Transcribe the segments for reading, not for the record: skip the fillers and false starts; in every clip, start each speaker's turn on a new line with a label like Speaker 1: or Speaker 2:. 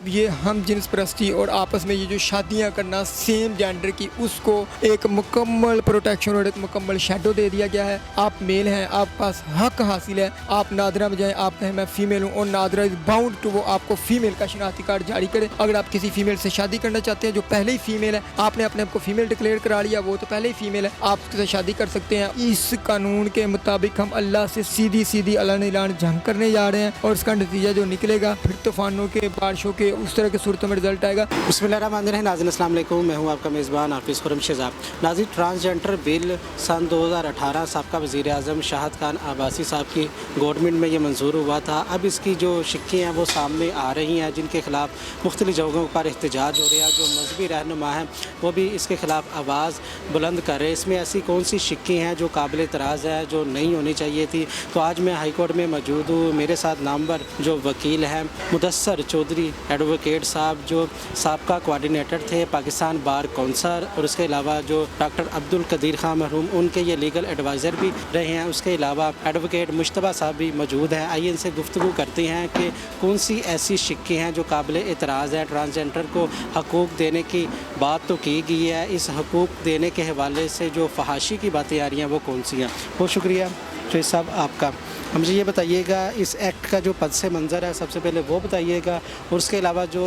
Speaker 1: ये हम जिन्स परस्ती और आपस में ये जो शादियां करना सेम जेंडर की, उसको एक मुकम्मल प्रोटेक्शन और एक मुकम्मल शेडो दे दिया गया है। आप मेल हैं, आप पास हक हासिल है, आप नादरा में जाएँ, आप कहें मैं फ़ीमेल हूँ, और नादरा इज़ बाउंड टू वो आपको फ़ीमेल का शनाख्ती कार्ड जारी करे। अगर आप किसी फ़ीमेल से शादी करना चाहते हैं जो पहले ही फ़ीमेल है, आपने अपने आप को फ़ीमेल डिक्लेयर करा लिया, वो तो पहले ही फ़ीमेल है, आप उसके साथ शादी कर सकते हैं। इस कानून के मुताबिक हम अल्लाह से सीधी अलान इलान जंग करने जा रहे हैं, और इसका नतीजा जो निकलेगा फिर तूफानों के, बारिशों के, उस तरह के सूरतों में रिजल्ट आएगा।
Speaker 2: बिस्मिल्लाहिर्रहमानिर्रहीम। नाज़रीन अस्सलाम वालेकुम, मैं हूँ आपका मेज़बान हाफिज़ खुर्रम शहज़ाद। नाज़रीन, ट्रांसजेंडर बिल सन 2018 साबका वज़ीर आज़म शाहद खान अब्बासी साहब की गवर्नमेंट में ये मंजूर हुआ था। अब इसकी जो शिक्की हैं वो सामने आ रही हैं, जिनके ख़िलाफ़ मुख्तलिफ जगहों पर एहतजाज हो रहा है। जो मजहबी रहनुमा हैं वो भी इसके ख़िलाफ़ आवाज़ बुलंद कर रहे हैं। इसमें ऐसी कौन सी शिक्की हैं जो काबिल एतराज़ है, जो नहीं होनी चाहिए थी? तो आज मैं हाई कोर्ट में मौजूद हूँ। मेरे साथ नामवर जो वकील हैं मुदस्सर चौधरी एडवोकेट साहब, जो साबका कोऑर्डिनेटर थे पाकिस्तान बार कौंसल, और उसके अलावा जो डॉक्टर अब्दुल कदीर खान मरहूम, उनके ये लीगल एडवाइज़र भी रहे हैं। उसके अलावा एडवोकेट मुश्तबा साहब भी मौजूद हैं। आइए इनसे गुफ्तगू करते हैं कि कौन सी ऐसी शिक्की हैं जो काबिल एतराज़ है। ट्रांसजेंडर को हकूक़ देने की बात तो की गई है, इस हकूक़ देने के हवाले से जो फहाशी की बातें आ रही हैं वो कौन सी हैं? बहुत शुक्रिया शहीद साहब आपका। मुझे ये बताइएगा, इस एक्ट का जो पद से मंज़र है सबसे पहले वो बताइएगा, और उसके अलावा जो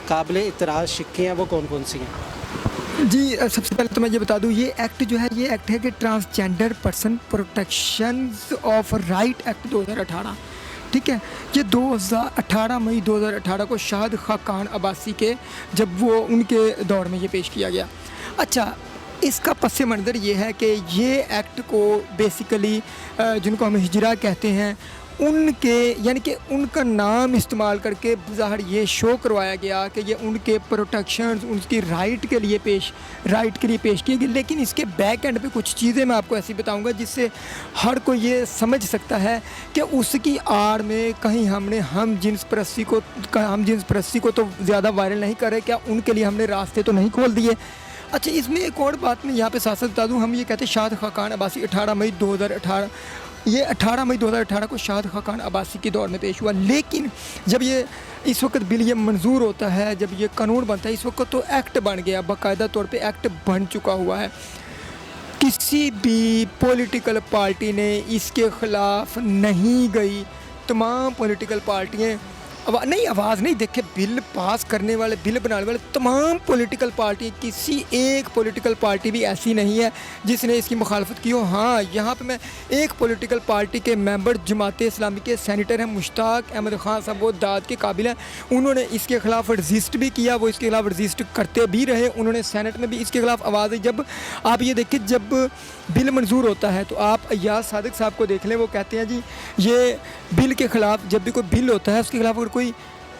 Speaker 2: काबिल इतराज़ शिक्की हैं वो कौन कौन सी हैं?
Speaker 1: जी, सबसे पहले तो मैं ये बता दूं, ये एक्ट जो है, ये एक्ट है कि transgender person protection of right act 2018, ठीक है। ये 2018 मई 2018 को शाहद खान अब्बासी के, जब वो उनके दौर में ये पेश किया गया। अच्छा, इसका पस मंज़र ये है कि ये एक्ट को बेसिकली जिनको हम हिजरा कहते हैं, उनके यानी कि उनका नाम इस्तेमाल करके ज़ाहिर ये शो करवाया गया कि ये उनके प्रोटेक्शंस, उनकी राइट के लिए पेश किए गए। लेकिन इसके बैक एंड पे कुछ चीज़ें मैं आपको ऐसी बताऊंगा जिससे हर कोई ये समझ सकता है कि उसकी आड़ में कहीं हमने हम जिन्स परस्ती को तो ज़्यादा वायरल नहीं कर रहे, क्या उनके लिए हमने रास्ते तो नहीं खोल दिए। अच्छा, इसमें एक और बात मैं यहाँ पे साथ साथ बता दूँ, हम ये कहते हैं शाहद खान अब्बासी 18 मई 2018, ये 18 मई 2018 को शाहद खान अब्बासी के दौर में पेश हुआ। लेकिन जब ये इस वक्त बिल ये मंजूर होता है, जब ये कानून बनता है, इस वक्त तो एक्ट बन गया, बाकायदा तौर पे एक्ट बन चुका हुआ है। किसी भी पॉलिटिकल पार्टी ने इसके ख़िलाफ़ नहीं गई। तमाम पॉलिटिकल पार्टियाँ आवाज़ नहीं देखे, बिल पास करने वाले, बिल बनाने वाले तमाम पॉलिटिकल पार्टी, किसी एक पॉलिटिकल पार्टी भी ऐसी नहीं है जिसने इसकी मुखालफत की हो। हाँ, यहाँ पे मैं एक पॉलिटिकल पार्टी के मेंबर जमात इस्लामी के सेनेटर हैं मुश्ताक अहमद ख़ान साहब, वो दाद के काबिल हैं। उन्होंने इसके ख़िलाफ़ रजिस्ट भी किया, वो इसके खिलाफ़ रजिस्ट करते भी रहे। उन्होंने सेनेट में भी इसके ख़िलाफ़ आवाज़ दी। जब आप ये देखिए, जब बिल मंजूर होता है तो आप अय्याज सादिक साहब को देख लें, वो कहते हैं जी ये बिल के ख़िलाफ़, जब भी कोई बिल होता है उसके खिलाफ़ अगर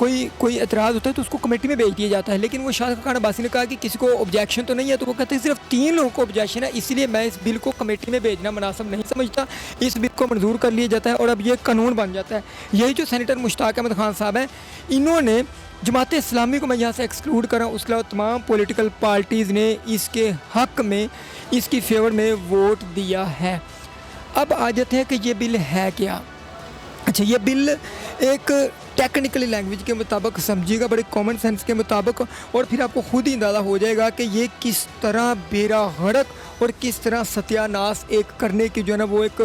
Speaker 1: कोई एतराज़ होता है तो उसको कमेटी में भेज दिया जाता है। लेकिन वो शाहद खान अब्बासी ने कहा कि किसी को ऑब्जेक्शन तो नहीं है, तो वो कहते हैं सिर्फ 3 लोगों को ऑब्जेक्शन है, इसलिए मैं इस बिल को कमेटी में भेजना मुनासिब नहीं समझता। इस बिल को मंजूर कर लिया जाता है और अब ये कानून बन जाता है। यही जो सेनेटर मुश्ताक अहमद ख़ान साहब हैं, इन्होंने जमात इस्लामी को मैं यहाँ से एक्सक्लूड कर रहा हूँ, उसके अलावा तमाम पॉलिटिकल पार्टीज़ ने इसके हक़ में, इसकी फेवर में वोट दिया है। अब आ जाते हैं कि ये बिल है क्या। अच्छा, ये बिल एक टेक्निकली लैंग्वेज के मुताबिक समझिएगा, बड़े कॉमन सेंस के मुताबिक, और फिर आपको खुद ही अंदाज़ा हो जाएगा कि ये किस तरह बेरा गरक और किस तरह सत्यानाश एक करने की जो है ना वो एक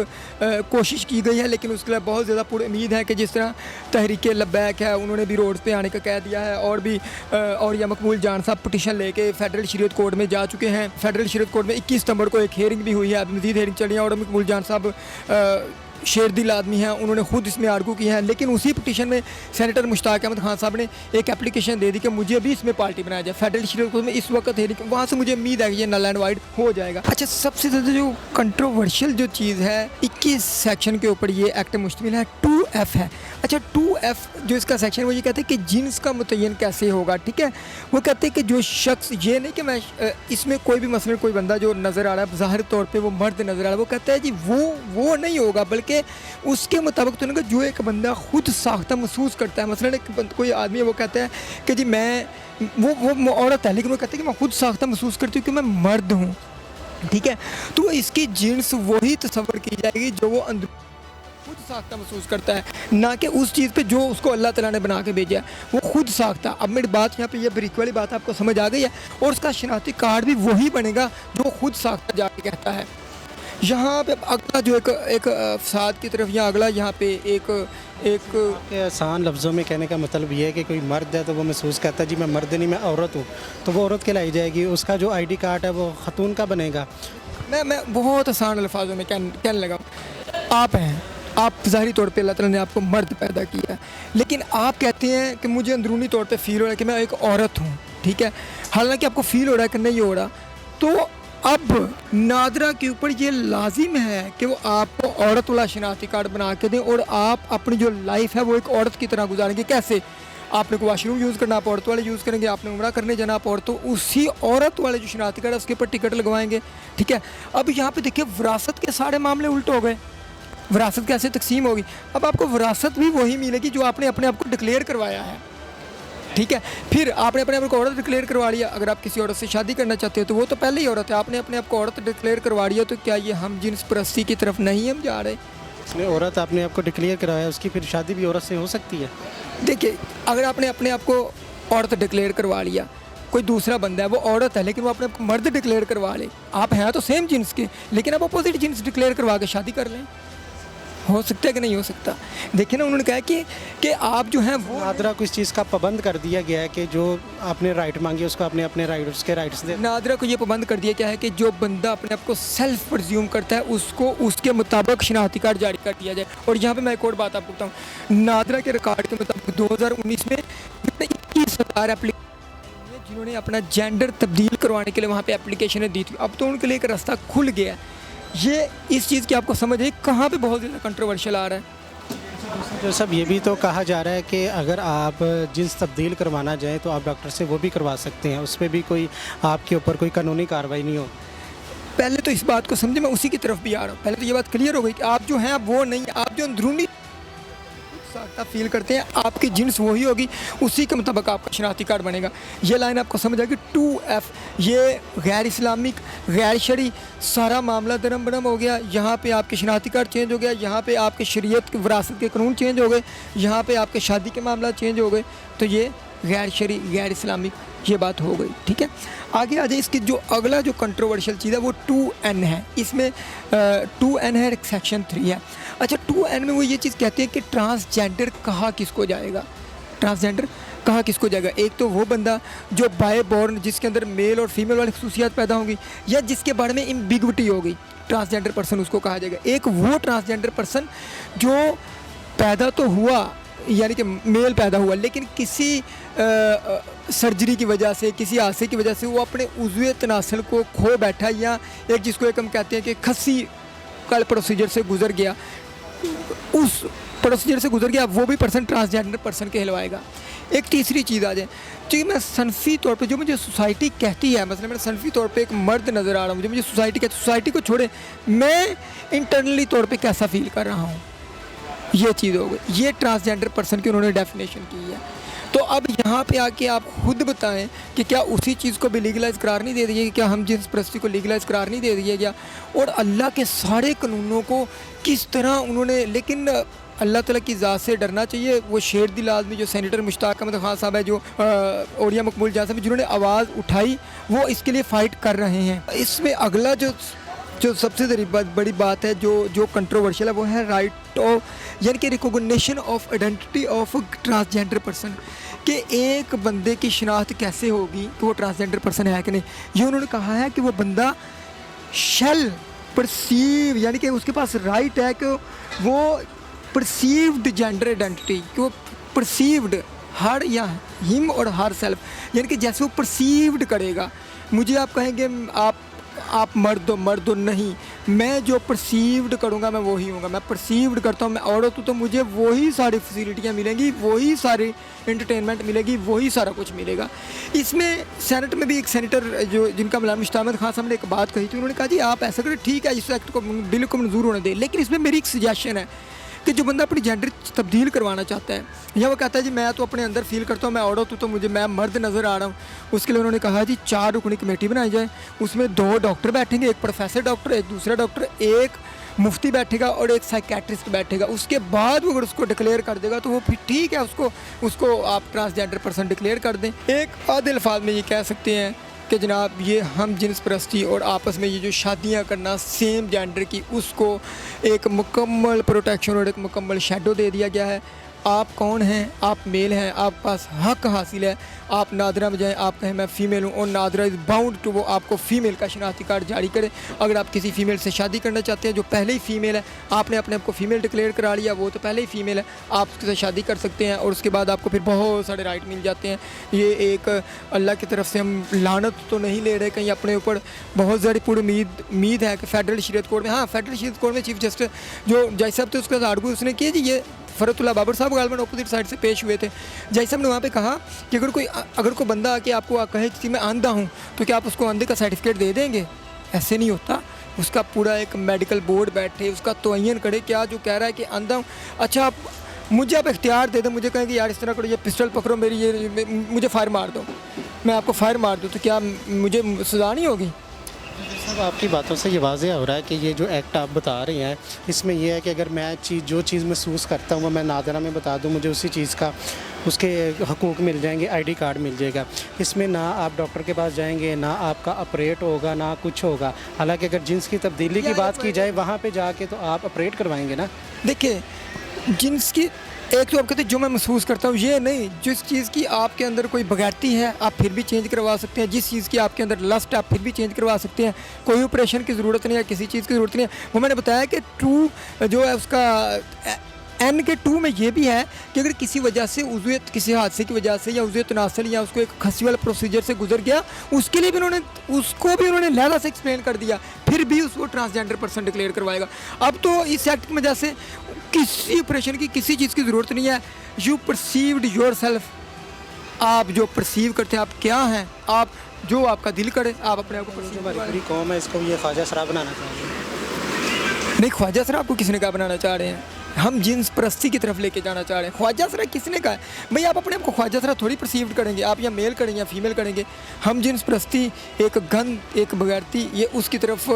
Speaker 1: कोशिश की गई है। लेकिन उसके लिए बहुत ज़्यादा पूरी उम्मीद है कि जिस तरह तहरीक लब्बैक है, उन्होंने भी रोड पे आने का कह दिया है, और भी और या मकबूल जान साहब पटिशन लेके फेडरल शरीयत कोर्ट में जा चुके हैं। फेडरल शरीयत कोर्ट में 21 सितंबर को एक हेयरिंग भी हुई है, अभी मज़ीद हेयरिंग चल रही है, और मकबूल जान साहब शेर दिल आदमी हैं, उन्होंने खुद इसमें आर्गू किया है। लेकिन उसी पटिशन में सेनेटर मुश्ताक अहमद खान साहब ने एक एप्लीकेशन दे दी कि मुझे भी इसमें पार्टी बनाया जाए। फेडरल शरीयत कोर्ट में इस वक्त है, वहाँ से मुझे उम्मीद है कि ये नल एंड वाइड हो जाएगा। अच्छा, सबसे ज़्यादा जो कंट्रोवर्शियल जो चीज़ है, 21 सेक्शन के ऊपर ये एक्ट मुश्तमिल है, 2F है। अच्छा, 2F जो इसका सेक्शन है वो ये कहते हैं कि जिन्स का मुतय्यन कैसे होगा, ठीक है। वो कहते हैं कि जो शख्स, ये नहीं कि मैं इसमें कोई भी मसलन कोई बंदा जो नज़र आ रहा है ज़ाहिर तौर पे वो मर्द नज़र आ रहा है, वो कहता है जी वो नहीं होगा, बल्कि उसके मुताबिक तो नहीं, जो एक बंदा खुद साख्ता महसूस करता है। मसलन एक कोई आदमी है, वो कहता है कि जी मैं वो औरत है, लेकिन वो कहते हैं कि मैं खुद साख्ता महसूस करती हूँ कि मैं मर्द हूँ, ठीक है। तो इसकी जिन्स वही तस्वर की जाएगी जो वो खुद साख्ता महसूस करता है, ना कि उस चीज़ पे जो उसको अल्लाह ताला ने बना के भेजा है, वो खुद साख्ता। अब मेरी बात यहाँ पे ये ब्रीक वाली बात आपको समझ आ गई है, और उसका शनाख्ती कार्ड भी वही बनेगा जो खुद साख्ता जाके कहता है। यहाँ पे अगला जो एक फसाद की तरफ, या अगला यहाँ पे एक
Speaker 2: के आसान लफ्ज़ों में कहने का मतलब ये है कि कोई मर्द है तो वो महसूस करता है जी मैं मर्द नहीं, मैं औरत हूँ, तो वो औरत कहलाई जाएगी। उसका जो आईडी कार्ड है वो खतून का बनेगा।
Speaker 1: मैं बहुत आसान अल्फाजों में कहने लगा, आप हैं, आप ज़ाहिरी तौर पे अल्लाह ताला ने आपको मर्द पैदा किया है, लेकिन आप कहते हैं कि मुझे अंदरूनी तौर पे फ़ील हो रहा है कि मैं एक औरत हूँ, ठीक है, हालांकि आपको फ़ील हो रहा है कि नहीं हो रहा। तो अब नादरा के ऊपर ये लाजिम है कि वो आपको औरत वाला शनाख्ती कार्ड बना के दें, और आप अपनी जो लाइफ है वो एक औरत की तरह गुजारेंगे। कैसे? आपने को वॉशरूम यूज़ करना, आप औरत वाले यूज़ करेंगे, आपने उम्रा करने जाना, आप औरत, तो उसी औरत वाले जो शनाख्ती कार्ड है उसके ऊपर टिकट लगवाएंगे, ठीक है। अब यहाँ पे देखिए विरासत के सारे मामले उल्ट हो गए। विरासत कैसे तकसीम होगी? अब आपको विरासत भी वही मिलेगी जो आपने अपने आप को डिक्लेयर करवाया है, ठीक है। फिर आपने अपने आप को औरत डिक्लेयर करवा लिया, अगर आप किसी औरत से शादी करना चाहते हो तो वो तो पहले ही औरत है, आपने अपने आप को औरत डिक्लेयर करवा लिया, तो क्या ये हम जिन्स परस्ती की तरफ नहीं हम जा रहे?
Speaker 2: उसने औरत आपने आपको डिक्लेयर कराया, उसकी फिर शादी भी औरत से हो सकती है।
Speaker 1: देखिए, अगर आपने अपने आप को औरत डिक्लेयर करवा लिया, कोई दूसरा बंदा है वो औरत है लेकिन वो अपने आप को मर्द डिक्लेयर करवा ले, आप हैं तो सेम जिन्स के, लेकिन आप अपोजिट जिन्स डिक्लेयर करवा के शादी कर लें, हो सकता है कि नहीं हो सकता? देखिए ना, उन्होंने कहा कि आप जो हैं वो
Speaker 2: नादरा को इस चीज़ का पाबंद कर दिया गया है कि जो आपने राइट मांगी उसको आपने अपने राइट, उसके राइट्स दे।
Speaker 1: नादरा को ये पाबंद कर दिया क्या है कि जो बंदा अपने आप को सेल्फ प्रज्यूम करता है उसको उसके मुताबिक शनाख्ती कार्ड जारी कर दिया जाए। और यहाँ पे मैं एक और बात आपको बताऊँ, नादरा के रिकॉर्ड के मुताबिक 2019 में 21,000 एप्लीकेशन जिन्होंने अपना जेंडर तब्दील करवाने के लिए वहाँ पे एप्लीकेशनें दी थी, अब तो उनके लिए एक रास्ता खुल गया है। ये इस चीज़ की आपको समझ है कहाँ पे बहुत ज़्यादा कंट्रोवर्शियल आ रहा है।
Speaker 2: जो सब ये भी तो कहा जा रहा है कि अगर आप जिन्स तब्दील करवाना चाहें तो आप डॉक्टर से वो भी करवा सकते हैं, उस पर भी कोई आपके ऊपर कोई कानूनी कार्रवाई नहीं हो।
Speaker 1: पहले तो इस बात को समझे, मैं उसी की तरफ भी आ रहा हूँ। पहले तो ये बात क्लियर हो गई कि आप जो हैं आप वो नहीं, आप जो अंदरूनी साख्ता फील करते हैं आपकी जिन्स वही होगी, उसी के मुताबिक आपका शनाख्ती कार्ड बनेगा। ये लाइन आपको समझ आएगी। 2F ये गैर इस्लामिक, गैर शरी, सारा मामला दरम बरम हो गया। यहाँ पे आपके शनाख्ती कार्ड चेंज हो गया, यहाँ पे आपके शरीयत के विरासत के कानून चेंज हो गए, यहाँ पे आपके शादी के मामला चेंज हो गए, तो ये गैर शरी, गैर इस्लामिक ये बात हो गई, ठीक है। आगे आ जाए, इसकी जो अगला जो कंट्रोवर्शियल चीज़ है वो 2N है। इसमें 2N है, सेक्शन 3 है। अच्छा, 2N में वो ये चीज़ कहते हैं कि ट्रांसजेंडर कहा किसको जाएगा, ट्रांसजेंडर कहा किसको जाएगा? एक तो वो बंदा जो बाय बॉर्न, जिसके अंदर मेल और फीमेल वाली खसूसियात पैदा होंगी, या जिसके बारे में एम्बिग्विटी हो गई, ट्रांसजेंडर पर्सन उसको कहा जाएगा। एक वो ट्रांसजेंडर पर्सन जो पैदा तो हुआ, यानी कि मेल पैदा हुआ, लेकिन किसी सर्जरी की वजह से, किसी हादसे की वजह से वो अपने उज़्वे तनासल को खो बैठा, या एक जिसको एक हम कहते हैं कि खस्सी कल प्रोसीजर से गुजर गया, उस प्रोसीजर से गुजर गया, वो भी पर्सन ट्रांसजेंडर पर्सन कहलवाएगा। एक तीसरी चीज़ आ जाए, क्योंकि मैं सनफी तौर पे जो मुझे सोसाइटी कहती है, मतलब मैं सनफी तौर पे एक मर्द नज़र आ रहा हूँ, जो मुझे सोसाइटी कहती है, सोसाइटी को छोड़े मैं इंटरनली तौर पे कैसा फील कर रहा हूँ, ये चीज़ हो गई। ये ट्रांसजेंडर पर्सन की उन्होंने डेफिनेशन की है। तो अब यहाँ पे आके आप खुद बताएं कि क्या उसी चीज़ को भी लीगलाइज करार नहीं दे दिया, क्या हम जिन्स परस्ती को लीगलाइज करार नहीं दे दिया गया? और अल्लाह के सारे कानूनों को किस तरह उन्होंने, लेकिन अल्लाह ताला की ज़ात से डरना चाहिए। वो शेर दिल आदमी जो सेनेटर मुश्ताक अहमद खान साहब है, जो ओरिया मकबूल जान साहब, जिन्होंने आवाज़ उठाई, वो इसके लिए फ़ाइट कर रहे हैं। इसमें अगला जो सबसे बड़ी बात है जो कंट्रोवर्शियल है, वो है राइट ऑफ, यानी कि recognition of identity of transgender person, कि एक बंदे की शनाख्त कैसे होगी कि वो ट्रांसजेंडर पर्सन है कि नहीं। ये उन्होंने कहा है कि वो बंदा शैल परसीव, यानी कि उसके पास राइट है कि वो परसीव्ड जेंडर आइडेंटिटी, कि वो परसीव्ड हर या हिम और हर सेल्फ, यानी कि जैसे वो परसीव्ड करेगा। मुझे आप कहेंगे आप मर्द हो नहीं, मैं जो परसीव्ड करूँगा मैं वही हूँगा। मैं परसीव्ड करता हूँ, मैं औरत हूँ, तो मुझे वही सारी फैसिलिटियाँ मिलेंगी, वही सारी एंटरटेनमेंट मिलेगी, वही सारा कुछ मिलेगा। इसमें सेनेट में भी एक सेनेटर जो जिनका नाम मुश्ताक अहमद खान साहब ने एक बात कही थी, उन्होंने कहा जी आप ऐसा करें, ठीक है इस एक्ट को बिल को मंजूर होने दें, लेकिन इसमें मेरी एक सजेशन है कि जो बंदा अपनी जेंडर तब्दील करवाना चाहता है, या वो कहता है जी मैं तो अपने अंदर फील करता हूँ मैं औरत हूँ, तो मैं मर्द नज़र आ रहा हूँ, उसके लिए उन्होंने कहा जी 4 रुकनी कमेटी बनाई जाए, उसमें 2 डॉक्टर बैठेंगे, एक प्रोफेसर डॉक्टर, एक दूसरा डॉक्टर, एक मुफ्ती बैठेगा और एक साइकेट्रिस्ट बैठेगा, उसके बाद वो अगर उसको डिक्लेयर कर देगा तो वो फिर ठीक है, उसको आप ट्रांसजेंडर पर्सन डिक्लेयर कर दें। एक आधे अल्फाज में ये कह सकते हैं कि जनाब ये हम जिन्स परस्ती और आपस में ये जो शादियां करना सेम जेंडर की, उसको एक मुकम्मल प्रोटेक्शन और एक मुकम्मल शेडो दे दिया गया है। आप कौन हैं? आप मेल हैं, आप पास हक हासिल है। आप नादरा में जाएँ, आप कहें मैं फ़ीमेल हूँ और नादरा इज़ बाउंड टू वो आपको फ़ीमेल का शनाख्ती कार्ड जारी करे। अगर आप किसी फ़ीमेल से शादी करना चाहते हैं जो पहले ही फ़ीमेल है, आपने अपने आप को फ़ीमेल डिक्लेयर करा लिया, वो तो पहले ही फ़ीमेल है, आप उसके साथ शादी कर सकते हैं और उसके बाद आपको फिर बहुत सारे राइट मिल जाते हैं। ये एक अल्लाह की तरफ से हम लानत तो नहीं ले रहे कहीं अपने ऊपर, बहुत ज़्यादा पूरी उम्मीद है कि फ़ेडरल शरीयत कोर्ट में, हाँ फ़ेडरल शरीयत कोर्ट में चीफ जस्टिस जो जज साहब थे उसके साथ आर्गू उसने किया जी, ये फ़रतुल्लाह बाबर साहब गालबन अपोजिट साइड से पेश हुए थे। जज साहब ने वहाँ पे कहा कि अगर कोई बंदा आके आपको कहे कि मैं अंधा हूँ तो क्या आप उसको अंधे का सर्टिफिकेट दे देंगे? ऐसे नहीं होता। उसका पूरा एक मेडिकल बोर्ड बैठे, उसका तयन करे क्या जो कह रहा है कि अंधा हूँ। अच्छा आप मुझे आप इख्तियार दे दें, मुझे कहें कि यार इस तरह करो, ये पिस्टल पकड़ो मेरी, ये मुझे फायर मार दो, मैं आपको फायर मार दूँ तो क्या मुझे सज़ा नहीं होगी?
Speaker 2: साहब आपकी बातों से ये वाज़ेह हो रहा है कि ये जो एक्ट आप बता रहे हैं इसमें यह है कि अगर मैं जो चीज़ महसूस करता हूँ वो मैं नादरा में बता दूँ, मुझे उसी चीज़ का उसके हकूक़ मिल जाएंगे, आईडी कार्ड मिल जाएगा। इसमें ना आप डॉक्टर के पास जाएंगे, ना आपका ऑपरेट होगा, ना कुछ होगा। हालांकि अगर जिन्स की तब्दीली की बात की जाए वहाँ पे जाके तो आप ऑपरेट करवाएंगे ना।
Speaker 1: देखिए जिन्स की एक तो आप कहते हैं जो मैं महसूस करता हूँ, ये नहीं, जिस चीज़ की आपके अंदर कोई बगैरती है आप फिर भी चेंज करवा सकते हैं, जिस चीज़ की आपके अंदर लस्ट है आप फिर भी चेंज करवा सकते हैं। कोई ऑपरेशन की ज़रूरत नहीं है, किसी चीज़ की ज़रूरत नहीं है। वो मैंने बताया कि टू जो है उसका एन के 2 में ये भी है कि अगर किसी वजह से उज़वियत, किसी हादसे की वजह से या उज़वियत तनासल या उसको एक खसी वाला प्रोसीजर से गुजर गया, उसके लिए भी उन्होंने लहदा से एक्सप्लेन कर दिया, फिर भी उसको ट्रांसजेंडर पर्सन डिक्लेयर करवाएगा। अब तो इस एक्ट की वजह से किसी ऑपरेशन की, किसी चीज़ की ज़रूरत नहीं है। यू परसीव्ड योर सेल्फ, आप जो परसीव करते हैं आप क्या हैं, आप जो आपका दिल करे आप अपने आप को परसीव करें।
Speaker 2: हमारी कौम है इसको ये ख्वाजा सरा बनाना चाहिए।
Speaker 1: नहीं, ख्वाजा सरा आपको किसने कहा बनाना चाह रहे हैं? हम जिन्स परस्ती की तरफ लेके जाना चाह रहे हैं। ख्वाजा सरा किसने कहा है? भाई आप अपने आप को ख्वाजा सरा थोड़ी परसीव्ड करेंगे, आप या मेल करेंगे या फीमेल करेंगे। हम जिन्स परस्ती एक गंद, एक बगैरती, ये उसकी तरफ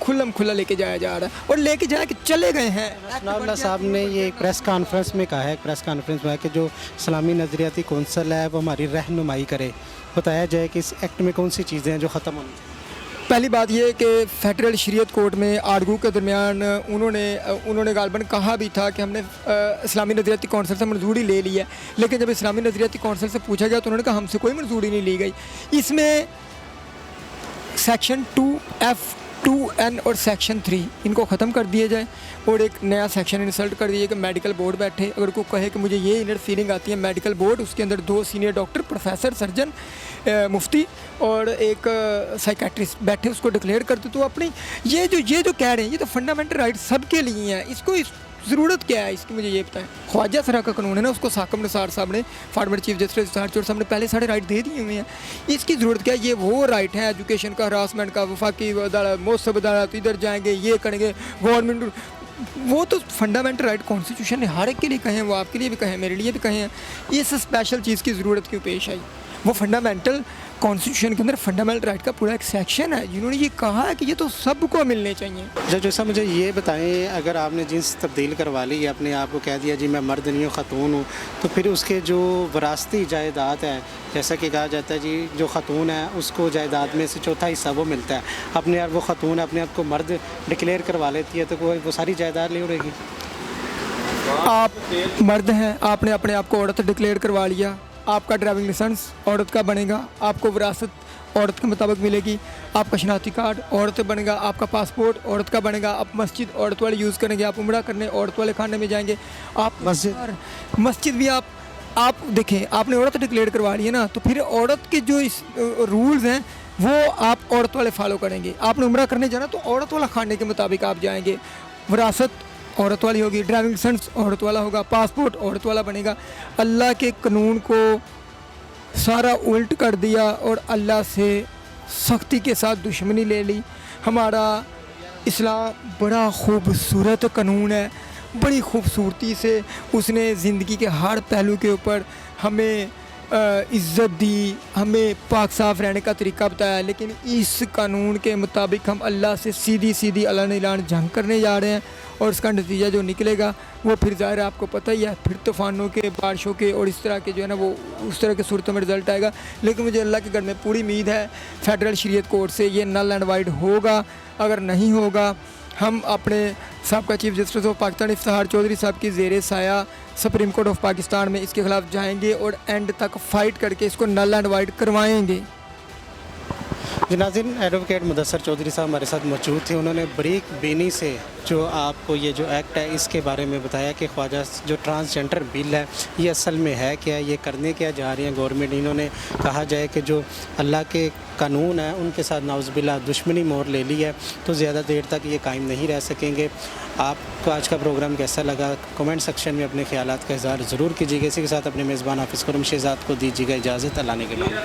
Speaker 1: खुला लेके जाया जा रहा है और लेके जाया कि चले गए हैं।
Speaker 2: सनाउल्लाह साहब ने ये एक प्रेस कॉन्फ्रेंस में कहा है, प्रेस कॉन्फ्रेंस में कि जो इस्लामी नज़रियाती कौंसल है वो हमारी रहनुमाई करे, बताया जाए कि इस एक्ट में कौन सी चीज़ें हैं जो ख़त्म होनी चाहिए।
Speaker 1: पहली बात यह कि फ़ेडरल शरीयत कोर्ट में आर्गू के दरमियान उन्होंने गालबन कहा भी था कि हमने इस्लामी नज़रियाती कौंसल से मंजूरी ले ली है, लेकिन जब इस्लामी नज़रियाती कौंसल से पूछा गया तो उन्होंने कहा हमसे कोई मंजूरी नहीं ली गई। इसमें सेक्शन 2F 2N और सेक्शन 3 इनको ख़त्म कर दिया जाए और एक नया सेक्शन इंसर्ट कर दिया कि मेडिकल बोर्ड बैठे, अगर कोई कहे कि मुझे ये इनर फीलिंग आती है, मेडिकल बोर्ड उसके अंदर 2 सीनियर डॉक्टर, प्रोफेसर, सर्जन, मुफ्ती और एक साइकेट्रिस्ट बैठे, उसको डिक्लेयर कर दो। तो अपनी ये जो कह रहे हैं ये तो फंडामेंटल राइट सबके लिए हैं, इसको ज़रूरत क्या है इसकी, मुझे ये बताएं। ख्वाजा सरा का कानून है ना, उसको साकम निसार साहब ने, फॉर्मर चीफ जस्टिस निसार चौर साहब ने पहले सारे राइट दे दिए हुए हैं। इसकी ज़रूरत क्या है? ये वो राइट है एजुकेशन का, हरासमेंट का, वफाकी अदालत, मौसम अदालत, इधर जाएंगे, ये करेंगे, गवर्नमेंट, वो तो फंडामेंटल राइट कॉन्स्टिट्यूशन ने हर एक के लिए कहे हैं, वो आपके लिए भी कहे हैं, मेरे लिए भी कहे हैं। इस स्पेशल चीज़ की ज़रूरत क्यों पेश आई? वो फंडामेंटल कॉन्स्टिट्यूशन के अंदर फंडामेंटल राइट का पूरा एक सेक्शन है जिन्होंने ये कहा है कि ये तो सबको मिलने चाहिए।
Speaker 2: जैसा मुझे ये बताएं, अगर आपने जिन्स तब्दील करवा ली, अपने आप को कह दिया जी मैं मर्द नहीं हूँ, ख़तून हूँ, तो फिर उसके जो वरासती जायदाद है, जैसा कि कहा जाता है जी जो ख़तून है उसको जायदाद में से चौथा हिस्सा वो मिलता है। अपने आप वो ख़तून अपने आप को मर्द डिक्लेयर करवा लेती है तो वो सारी जायदाद ले उड़ेगी।
Speaker 1: आप मर्द हैं, आपने अपने आप को औरत डिक्लेयर करवा लिया, आपका ड्राइविंग लाइसेंस औरत का बनेगा, आपको विरासत औरत के मुताबिक मिलेगी, आपका शनाख्ती कार्ड औरत बनेगा, आपका पासपोर्ट औरत का बनेगा, आप मस्जिद औरत वाले यूज़ करेंगे, आप उम्रा करने औरत वाले खाने में जाएंगे, आप मस्जिद भी आप देखें, आपने औरत डिक्लेयर करवा ली है ना, तो फिर औरत के जो रूल्स हैं वो आप औरत वाले फॉलो करेंगे। आपने उम्रा करने जाना तो औरत वाला खाने के मुताबिक आप जाएंगे, विरासत औरत वाली होगी, ड्राइविंग लाइसेंस औरत वाला होगा, पासपोर्ट औरत वाला बनेगा। अल्लाह के कानून को सारा उल्ट कर दिया और अल्लाह से सख्ती के साथ दुश्मनी ले ली। हमारा इस्लाम बड़ा खूबसूरत कानून है, बड़ी खूबसूरती से उसने ज़िंदगी के हर पहलू के ऊपर हमें इज़्ज़त दी, हमें पाक साफ़ रहने का तरीका बताया, लेकिन इस कानून के मुताबिक हम अल्लाह से सीधी सीधी अलान इलान जंग करने जा रहे हैं और इसका नतीजा जो निकलेगा वो फिर ज़ाहिर है आपको पता ही है, फिर तूफ़ानों के, बारिशों के और इस तरह के जो है ना वो उस तरह के सूरतों में रिज़ल्ट आएगा। लेकिन मुझे अल्लाह के घर में पूरी उम्मीद है फेडरल शरीयत कोर्ट से ये नल एंड वाइड होगा। अगर नहीं होगा हम अपने साबका chief justice of Pakistan Iftikhar Chaudhry साहब की ज़ेरे साया सुप्रीम कोर्ट ऑफ पाकिस्तान में इसके ख़िलाफ़ जाएंगे और एंड तक फ़ाइट करके इसको नल एंड वाइड करवाएंगे।
Speaker 2: जी नाज़रीन, एडवोकेट मुदस्सर चौधरी साहब हमारे साथ मौजूद थे। उन्होंने बरीक बीनी से जो आपको ये जो एक्ट है इसके बारे में बताया कि ख्वाजा जो ट्रांसजेंडर बिल है ये असल में है क्या, ये करने क्या जा रही है गवर्नमेंट। इन्होंने कहा जाए कि जो अल्लाह के कानून है उनके साथ नाउज़ुबिल्लाह दुश्मनी मोड़ ले ली है तो ज़्यादा देर तक ये कायम नहीं रह सकेंगे। आपको आज का प्रोग्राम कैसा लगा कमेंट सेक्शन में अपने ख्यालात का इज़हार ज़रूर कीजिएगा। इसी के साथ अपने मेज़बान हाफिज़ खुर्रम शहज़ाद को दीजिएगा इजाज़त। अल्लाह ने के बाद।